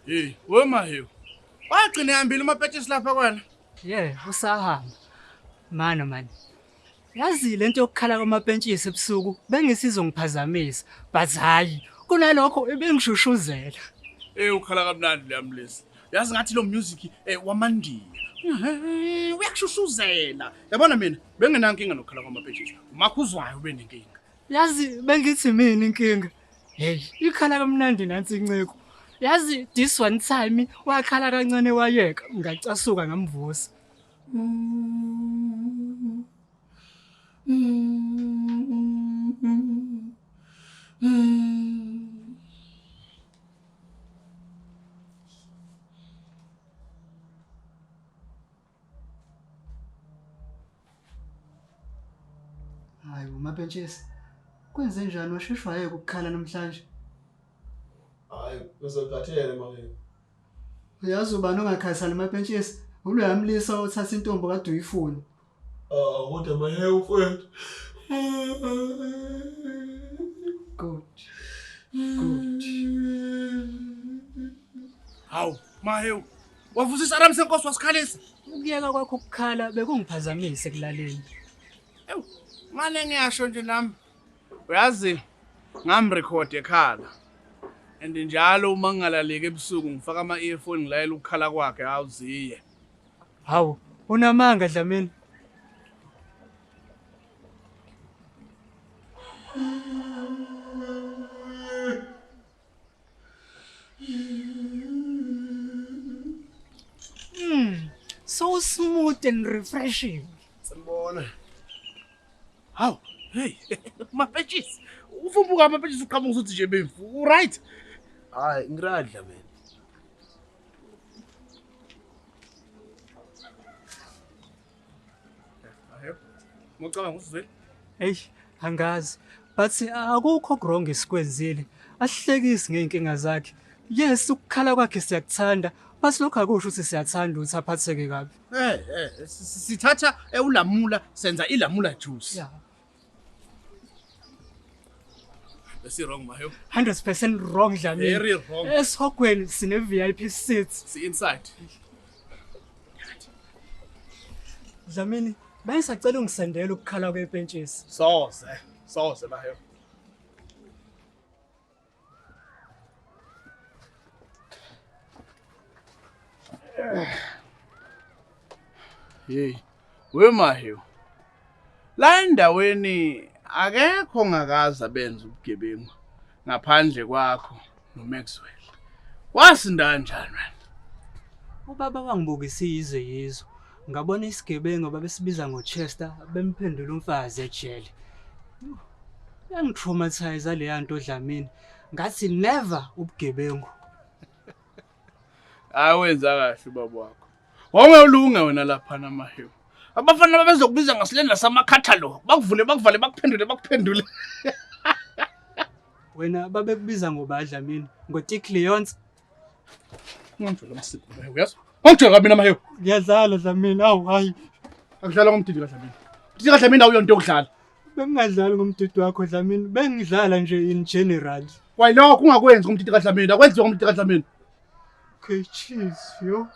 Hey, wemahewu. Wagcina ehambile umapetshisi lapha kwana. Usahamba. Man. Yazi lento yokukhala kwamapentshisi ebusuku bengisizongiphazamisa, but hayi, kunalokho ebengishushuzela. Ukhala kamnandi lamlisi. Yazi ngathi lo music wamandiya. Uyakushushuzela. Yabona mina bengenankinga nokukhala kwamapetshisi. Umakhuzwayo benenkinga. Yazi bengithi mina inkinga. Ikhala kamnandi nansi inceko. Yazi this one time wakhala kancane wayeka, ngacasuka ngamvusa. Hayi umapentshisi. Kwenze njani washeshwaye ukukhala namhlanje? Hayi, uzokhathele manje. Uyazi ubani ongakhathali amapentshisi? Uluyamlisa othatha intombi kade uyifuna. Kodwa mahewu mfowethu. Good. Hawu, mahewu. Wavusisa Rami senkosi wasikhalisa. Ukuyeka kwakho ukukhala bekungiphazamise ekulaleni. Manje ngiyasho nje nami. Uyazi ngamrecord ekhala. And njalo uma ngingalaleki ebusuku ngifaka ama-earphone ngilayela ukukhala kwakhe awuziye. Hawu, unamanga Dlamini. So smooth and refreshing. Sambona. Hawu, hey, mapetshisi. Ufumbuka amapetshisi uqhamuka uthi nje bemfu. Right? Hayi, ngiradla mina. Ngicabanga usizwe. Angazi. But akukho wrong esikwenzile. Asihlekisi ngeenkinga zakhe. Yes, ukukhala kwakhe siyakuthanda. But lokho akusho ukuthi siyathanda ukuthi aphatheke kabi. Sithatha ulamula senza ilamula juice. Yeah. Bese wrong mahewu. 100% wrong Dlamini. Very wrong. Esihogweni sine VIP seats. Si inside. Dlamini, bayisacela ungisendela ukukhala kwepentshisi. Soze mahewu. Hey, wemahewu. La endaweni akekho ngakaza benza ubugebengu ngaphandle kwakho noMaxwell. Wasinda kanjani wena? Ubaba wangibukisa izwe. Ngabona isigebengu babesibiza ngoChester bemphendula umfazi ejele. Yangitraumatize le yanto Dlamini. Ngathi never ubugebengu. Awenza kahle ubaba wakho. Wawulunga wena lapha namahewu. Abafana babezokubiza ngasilenda sama-catalog. Bakuvale bakuphendule. Wena babekubiza ngobani Dlamini? ngoTick Leons? Ngijula masipho mahewu yazi. Ngijula mina mahewu. Ngiyadlala Dlamini, hayi. Akudlala ngomdidi kaDlamini. Mdidi kaDlamini awuyonto yokudlala. Bengingadlali ngomdidi wakho Dlamini, bengidlala nje in general. Why lokho ungakwenzi ngomdidi kaDlamini? Akwenziwa ngomdidi kaDlamini. Okay, cheese yo.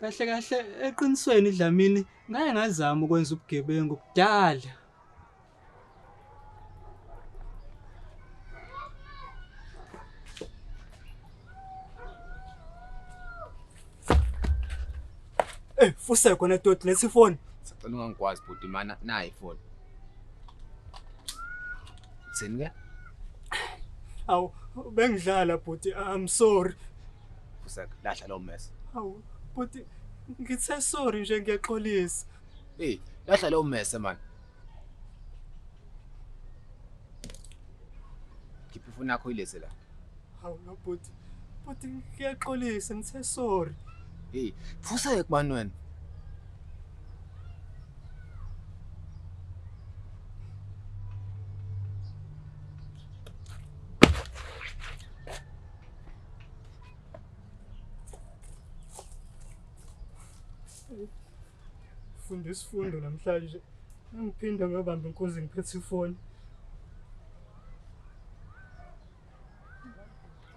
Kahle eqinisweni Dlamini, ngake ngazama ukwenza ubugebengu kudala. Fuse khona toti lethi phone. Sacela ungangikwazi bhuti mana nayi ifoni. Sini ke? Awu, bengidlala bhuti, I'm sorry. Usek lahla lo mess. Awu, bhuti, ngithe sorry nje ngiyaxolisa. Lahla lo mess man. Khipha ifoni yakho ilese la. Hawu no bhuti. Bhuti ngiyaxolisa, ngithe sorry. Fusek man wena. Funda isifundo namhlanje. Ngiphinda ngabamba inkosi ngiphethe ifoni.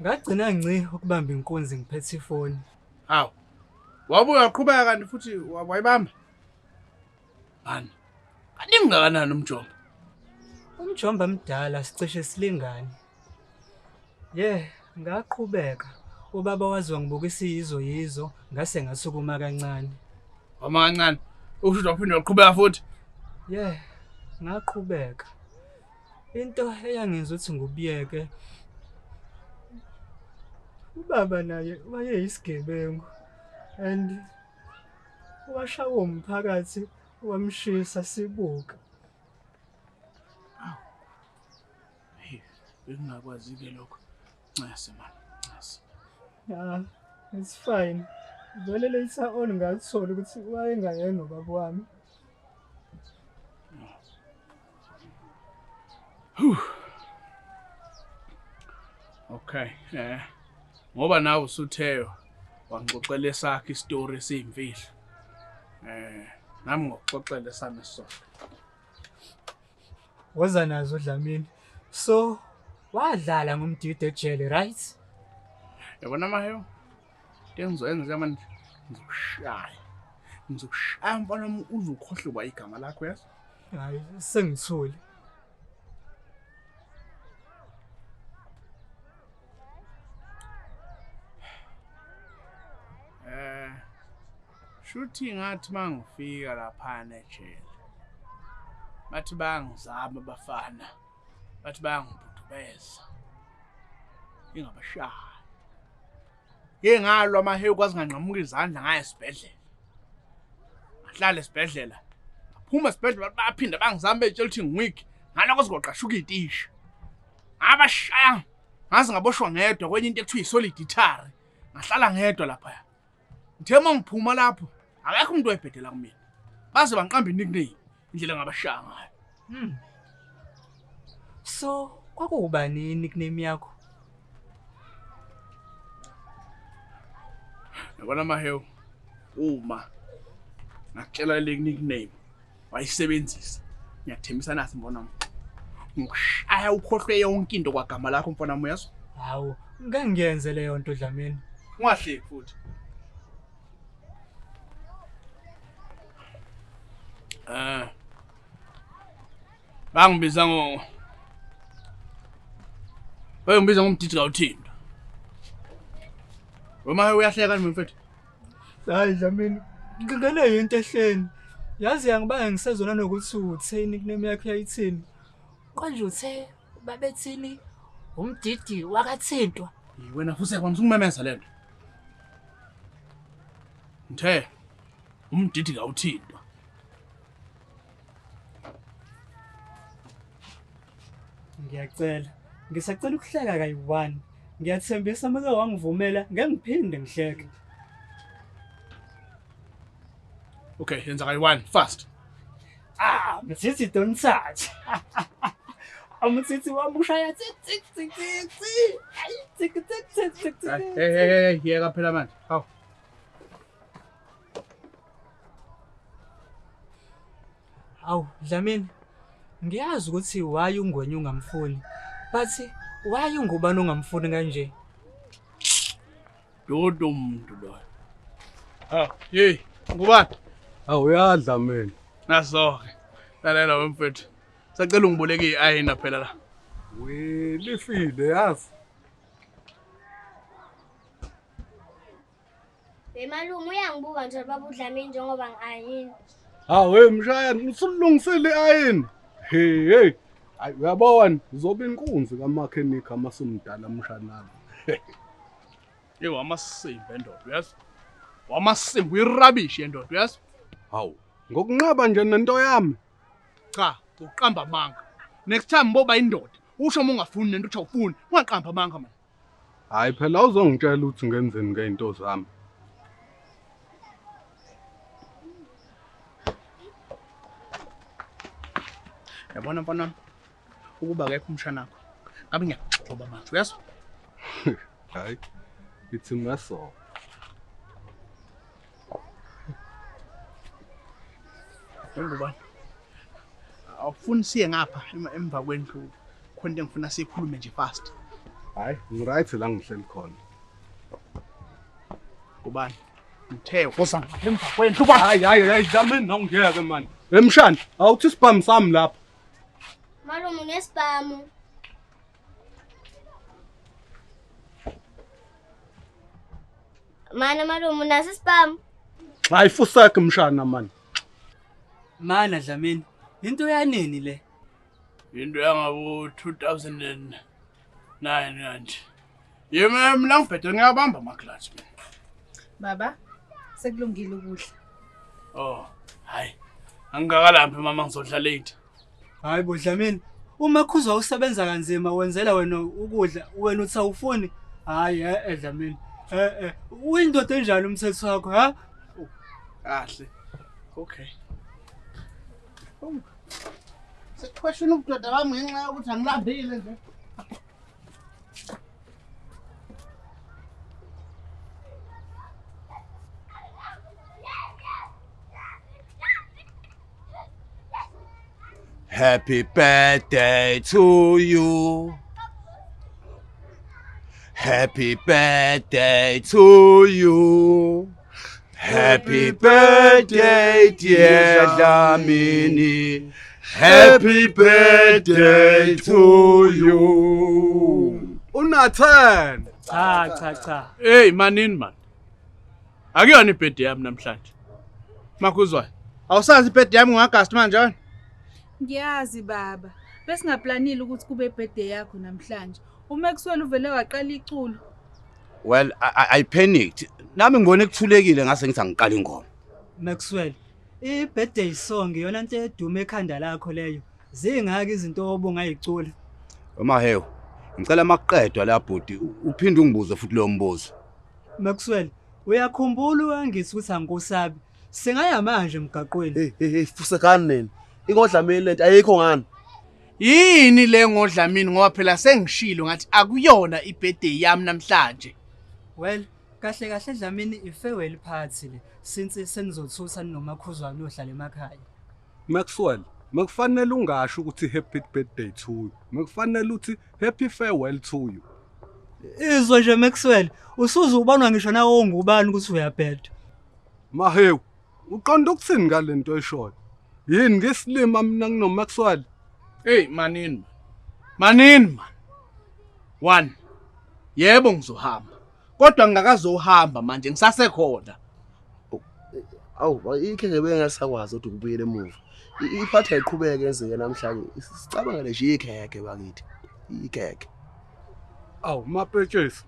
ngagcina ngci ukubamba inkunzi ngiphethe ifoni. Hawu. Wabuya waqhubeka kanti futhi wayibamba. Mani. Kaningi ngakanani umjombo? Umjomba mdala sicishe silingane. Ngaqhubeka. Ubaba wazi wangibukisa yizo ngase ngasukuma kancane. Wama kancane. Usho waphinde waqhubeka futhi. Ngaqhubeka. Into eyangenza ukuthi ngubiyeke. Ubaba naye wayeyisigebengu and washawa umphakathi wamshisa sibuka. Hey, bengingakwazi ke lokho. Ncase man, ncase. It's fine. Vele later on ngathola ukuthi wayengayena ubaba wami. Okay, ngoba nawe usutheyo wangixoxela esakhe istory esiyimfihlo. Nami ngokuxoxela sami sona. Woza nazo Dlamini. So, wadlala ngomdidi ejele, right? Yabona mahewu. Ngizoyenza manje. Ngizokushaya mfana wami uzukhohlwa igama lakho yazi. Hayi, sengithule. Shuthi ngathi mangifika lapha ejele. Bathi bangizama abafana. Bathi bangibhudubeza. Ingabashaya. Ngalwa amahewu kwazi nganqamuka izandla ngaya esibhedlela. Ngahlala esibhedlela. Phuma esibhedlela baphinda bangizama betshela ukuthi ngiwiki. Ngala kwazigoqashuka itisha. Ngabashaya. Ngaze ngaboshwa ngedwa kwenye into ekuthiwa isolid itari. Ngahlala ngedwa lapha. Ngithe mangiphuma lapho, akekho umuntu oyibhedela kumina. Baze banqamba inikname indlela ngabashaya ngayo. So, kwakubani nickname yakho? Yabona mahewu uma ngakutshela le nickname wayisebenzisa. Ngiyathembisa nathi mbona wami. Ngikushaya ukhohlwe yonke into kwagama lakho mfana wami yazo. Hawu, ngangiyenze leyo nto Dlamini. Ungahleki futhi. Bangibiza ngomdidi kaUthinto. Wema uyahleka kanti mfethu. Hayi Dlamini, ngingale into ehleni. Yazi yangibanga ngisezona nokuthi uthe nickname yakho yayithini. Konje uthe babethini umdidi wakaThintwa. Wena futhi kwamsungimemeza lento. Ngithe umdidi kaUthinto. Ngiyacela. Ngisacela ukuhleka kayi-1. Ngiyathembisa mase wangivumela ngeke ngiphinde ngihleke. Okay, yenza kayi-1 fast. Mthithi don't touch. Umthithi wami ushaya tik. Hayi tik. Hey, yeka phela manje. Hawu. Awu, Dlamini. Ngiyazi ukuthi why ungwenye ungamfuni. But why ungubani ungamfuni kanje? Dodo umuntu lo. Hey, ngubani? Awuyadla mina. Nasoke. Lalela wemfethu. Sacela ungiboleke iayina phela la. Lifile yazi. Malume uyangibuka nje baba uDlamini njengoba ngiayini. Mshayana usulungisile iayini. Hey. Ayi uyabona uzoba inkunzi kamakhenika amasumdala mshanami. Wamasimba endoda uyazi. Wamasimba uyirabishi endoda uyazi. Hawu, ngokunqaba nje nento yami. Cha, uqamba amanga. Next time boba indoda, usho uma ungafuni nento uthi awufuni, ungaqamba amanga man. Hayi phela uzongitshela ukuthi ngenzeni ngeinto zami. Yabona mfana wami, ukuba akekho umshanakho. Ngabe ngiyagcoba manje uyazi? Hayi, ithi maso. Ngubani? Awufuni siye ngapha emva kwendlu. Khona ngifuna sikhulume nje fast. Hayi, ngiright la ngihleli khona. Kubani? Ngithe ukosa ngemva kwendlu ba. Hayi, Dlamini nongiyeke man. Emshana, awuthi spam sami lapha. Malume unesibhamu. Mana malume unaso isibhamu. Hayi fuseke mshana man. Mana Dlamini, into yanini le? Into yangabo 2009 kanje. Yena mina ngibhede ngiyabamba amaklasi mina. Baba, sekulungile ukudla. Oh, hayi. Angikakalaphi mama ngizodla late. Hayi bo Dlamini, uma khuzwa usebenza kanzima wenzela wena ukudla, wena uthi awufuni. Hayi Dlamini. Uyindoda enjani umthetho wakho, ha? Kahle. Okay. Sekwashona ubudoda bami ngenxa yokuthi angilambile nje. Happy birthday to you. Happy birthday to you. Happy birthday, dear Dlamini. Happy birthday to you. Unathan. Cha. Hey manini man. Akuyona ibirthday yami namhlanje. Makuzwa. Awusazi ibirthday yami ngoAugust manje wena? Ngiyazi baba. Besingaplanile ukuthi kube ibirthday yakho namhlanje. Maxwell uvele waqala iculo. Well, I panicked. Nami ngone kuthulekile ngase ngithi angiqala ingoma. Maxwell, i-birthday song yona into edume ekhanda lakho leyo. Zingaki izinto obungayicula? Uma heyo, ngicela makuqedwa la bhodi uphinde ungibuze futhi lo mbuzo. Maxwell, uyakhumbula angithi ukuthi angikusabi. Singaya manje emgaqweni. Hey, fusekani nini? IngoDlamini lento ayikho ngani? Yini le ngoDlamini ngoba phela sengishilo ngathi akuyona ibirthday yami namhlanje. Well, kahle Dlamini i-farewell party le. Since senizothutha nomakhuzwana ohlala emakhaya. Maxwell, mekufanele ungasho ukuthi happy birthday to you. Mekufanele uthi happy farewell to you. Izwe nje Maxwell, usuze ubonwa ngisho nawe ongubani ukuthi uyabheda. Mahewu, uqonda ukuthini ngalento eshoyo? Yini ngesilima mina ngino Maxwell? Hey manini. Manini man. 1. Yebo ngizohamba. Kodwa ngingakazohamba manje ngisasekhona. Awu, ikhenge bengasakwazi ukuthi ukubuyele emuva. Iphatha iqhubeke yenzeke namhlanje. Sicabangele nje ikheke bakithi. Ikheke. Awu mapetshesi.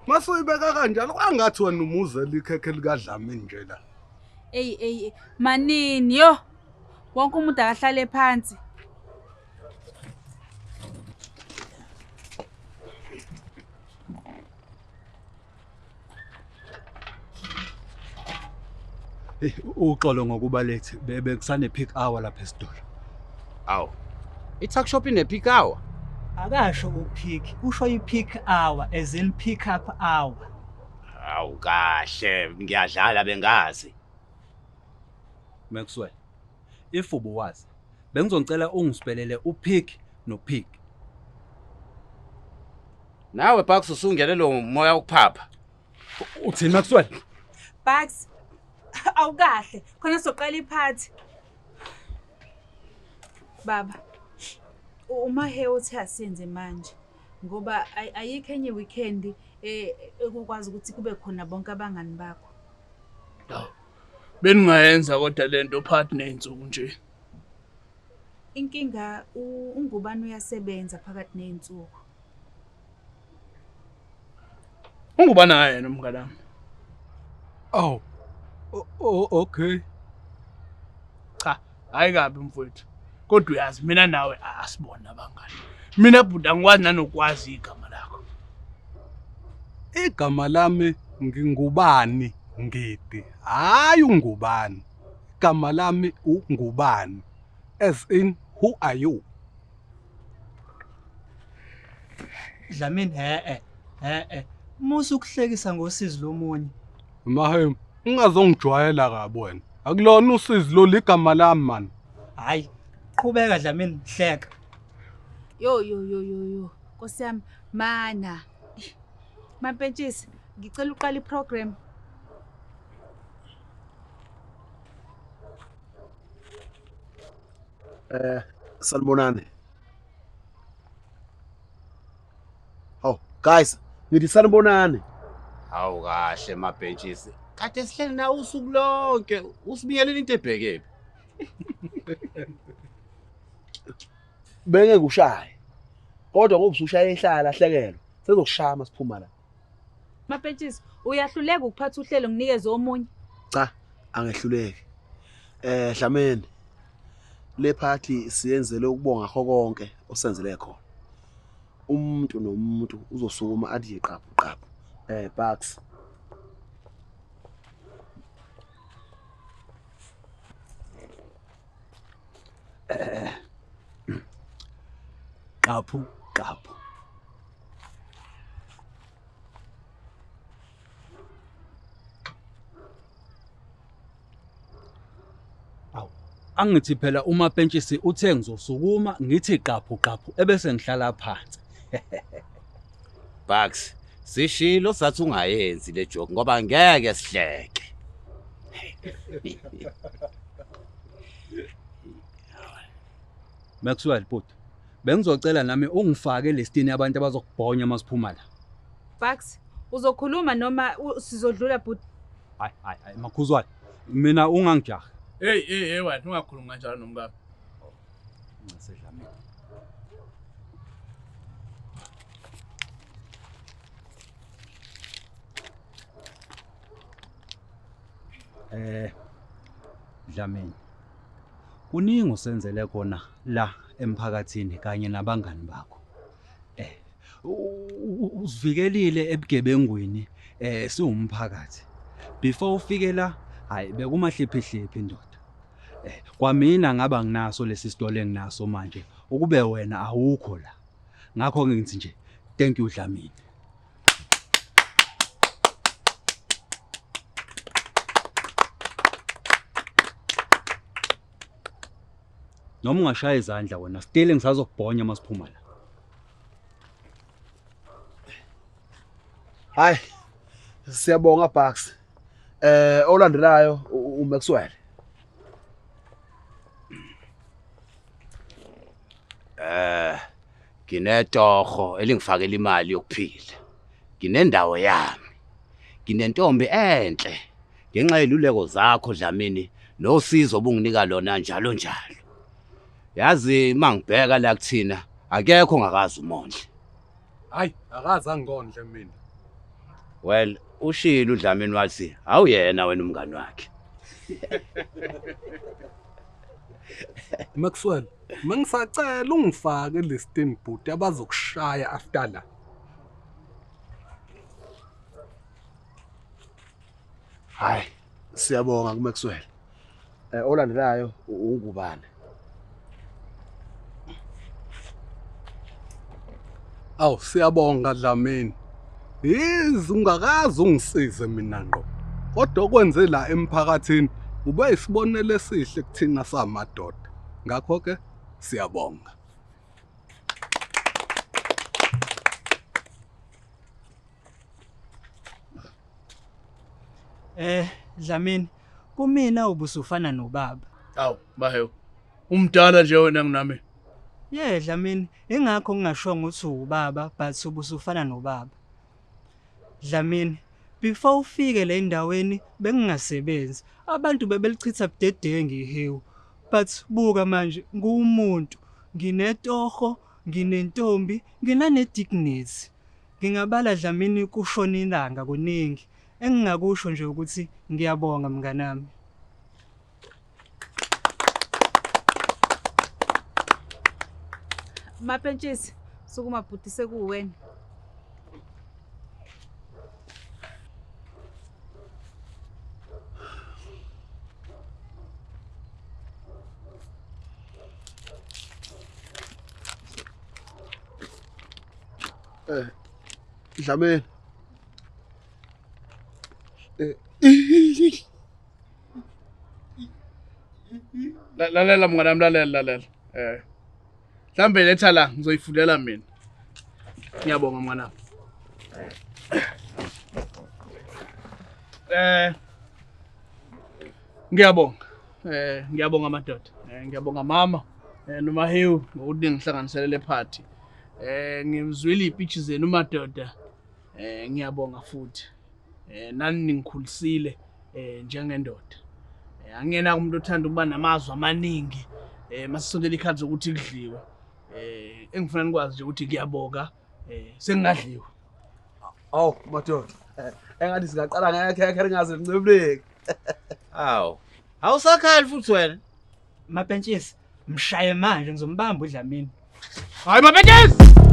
Masuyibeka kanjalo angathi wena umuzela ikhekhe likaDlamini nje la. Ey, manini yo. Wonke umuntu akahlale phansi. Uxolo ngokuba late bekusane peak hour lapha esitolo. Awu. I-tuck shop ine peak hour. Akasho upeak, usho i-peak hour as in pick up hour. Awu kahle, ngiyadlala bengazi. Maxwell, if ubuwazi bengizongicela ungisipelele upick nopick. Nawe Bucks usungene lo moya ukuphapha. Uthini Maxwell? Bucks. Awukahle, khona soqala iphathi. Baba. Umahe uthi asenze manje ngoba ayikho enye weekend ekukwazi ukuthi kube khona bonke abangani bakho. Beningayenza kodwa lento partner insuku nje. Inkinga ungubani uyasebenza phakathi nezinsuku. Ungubani yena umngane wami? Oh. Okay. Cha, hayi kabi mfowethu. Kodwa uyazi mina nawe asibona abangani. Mina bhuda ngikwazi nanokwazi igama lakho. Igama lami ngingubani ngidi. Hayi ungubani. Igama lami ungubani. As in who are you? Dlamini musu ukuhlekisa ngosizi lomunye. Mahem, ungazongijwayela kabi wena. Akulona usizi lo ligama lami man. Hayi, qhubeka Dlamini hleka. Yo. Nkosi yami, mana. Mampentshisi, ngicela uqala iprogram. Sanibonani. Oh, guys, ngithi sanibonani. Hawu kahle mabhentshisi. Kade sihleli nawe usuku lonke. Usibingelela into ebhekephi. Bengeke ushaye. Kodwa ngoba usushaya ihlala hlekelwa. Sezokushaya masiphuma la. Mampentshisi, uyahluleka ukuphatha uhlelo nginikeze omunye. Cha, angehluleki. Dlamini. Le party siyenzele ukubonga kho konke osenzele khona. Umuntu nomuntu uzosukuma athi iqaphu qaphu. Bucks. Qaphu qaphu. Awu, angithi phela uma pentshisi uthe ngizosukuma ngithi qaphu qaphu ebese ngihlala phansi. Bucks, sishilo sathi ungayenzi le joke ngoba ngeke sihleke. Maxwell bhuti, bengizocela nami ungifake listini yabantu abazokubhonya masiphuma la. Bucks, uzokhuluma noma sizodlula but Hayi makhuzwane. Mina ungangijaha. Hey wena ungakhuluma kanjalo nomkami. Ngisedlamini. Dlamini. Kuningi usenzele kona la emphakathini kanye nabangani bakho. Usivikelile ebugebengwini siwumphakathi. Before ufike la, hayi bekumahliphi indoda. Kwamina ngaba nginaso lesi sitole enginaso manje, ukube wena awukho la. Ngakho ngithi nje, thank you Dlamini. Noma ungashaya izandla wena, still ngisazokubhonya masiphuma la. Hayi. Siyabonga Bucks. Olandelayo uMaxwell. Nginetoho elingifakela imali yokuphila. Nginendawo yami. Nginentombi enhle. Ngenxa yeluleko zakho Dlamini nosizo obunginika lona njalo njalo. Yazi mangibheka la kuthina akekho ongakazi umondle. Hayi, akazi angondle mina. Well, ushilo uDlamini wathi awuyena wena umngani wakhe. Maxwell, mengisacela ungifake listini bhuti abazokushaya after la. Hayi, siyabonga kuMaxwell. Olandelayo ungubani? Awu siyabonga Dlamini. Yizi ungakazi ungisize mina ngqo. Kodwa okwenze la emphakathini ube isibonelo esihle kuthina samadoda. Ngakho ke siyabonga. Dlamini, kumina ubusufana nobaba. Awu bahewu. Umdala nje wena nginami. Dlamini, ingakho ngingashongo ukuthi ubaba but ubusufana nobaba. Dlamini, before ufike la endaweni bengingasebenzi. Abantu bebelichitha budedengu ihewu. But buka manje ngumuntu, nginetoho, nginentombi, nginanedignity. Ngingabala Dlamini kushona ilanga kuningi. Engingakusho nje ukuthi ngiyabonga mnganami. Mampentshisi, sukuma bhuti sekuwena. Dlamini. Lalela mnganami lalela. Mhlambe letha la ngizoyifulela mina. Ngiyabonga mwana. Ngiyabonga. Ngiyabonga madoda. Ngiyabonga mama. Noma hewu ngokuthi ngihlanganisele le party. Ngimzwile ipitch zenu madoda. Ngiyabonga futhi. Nani ningikhulisile njengendoda. Angiyena umuntu othanda ukuba namazwi amaningi. Masisondela ikhathi zokuthi kudliwe. Engifuna nikwazi nje ukuthi ngiyabonga. Sengadliwa. Awu madoda. Engathi singaqala ngeke ringaze lincebuleke. Awu. Awusakhali futhi wena. Mapentshisi, mshaye manje ngizombamba uDlamini. Hayi mabethes!